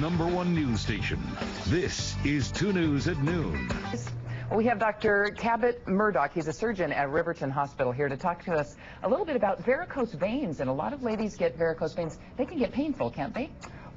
#1 news station. This is 2 News at Noon. We have Dr. Cabot Murdoch. He's a surgeon at Riverton Hospital here to talk to us a little bit about varicose veins. And a lot of ladies get varicose veins. They can get painful, can't they?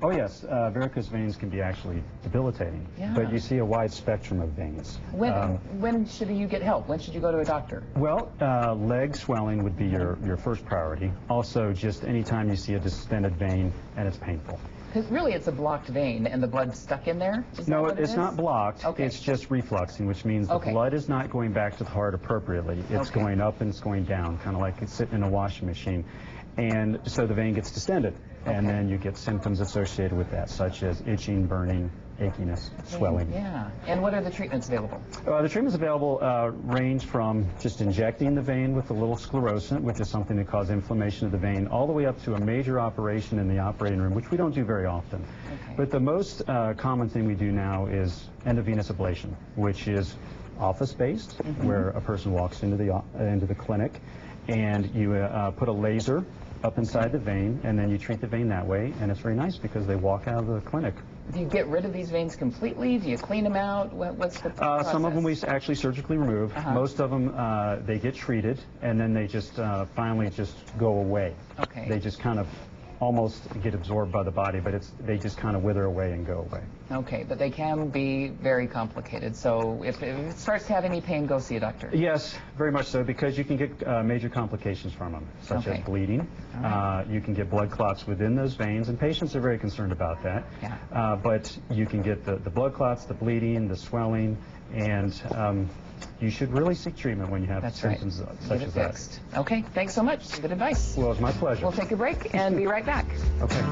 Oh yes, varicose veins can be actually debilitating, but you see a wide spectrum of veins. When should you get help? When should you go to a doctor? Well, leg swelling would be your first priority. Also, just anytime you see a distended vein and it's painful. Because really it's a blocked vein and the blood's stuck in there? No, it's not blocked. Okay. It's just refluxing, which means the blood is not going back to the heart appropriately. It's going up and it's going down, kind of like it's sitting in a washing machine. And so the vein gets distended, and then you get symptoms associated with that, such as itching, burning, achiness, swelling. Yeah. And what are the treatments available? The treatments available range from just injecting the vein with a little sclerosant, which is something that causes inflammation of the vein, all the way up to a major operation in the operating room, which we don't do very often. But the most common thing we do now is endovenous ablation, which is office-based, where a person walks into the clinic, and you put a laser up inside the vein, and then you treat the vein that way, and it's very nice because they walk out of the clinic. Do you get rid of these veins completely? Do you clean them out? What's the process? Some of them we actually surgically remove. Most of them they get treated, and then they just finally just go away. They just kind of almost get absorbed by the body, but they just kind of wither away and go away. Okay, but they can be very complicated. So if it starts to have any pain, go see a doctor. Yes, very much so, because you can get major complications from them, such as bleeding. You can get blood clots within those veins, and patients are very concerned about that. But you can get the blood clots, the bleeding, the swelling, and you should really seek treatment when you have symptoms such as that. Okay, thanks so much. Good advice. Well, it's my pleasure. We'll take a break and be right back. Okay.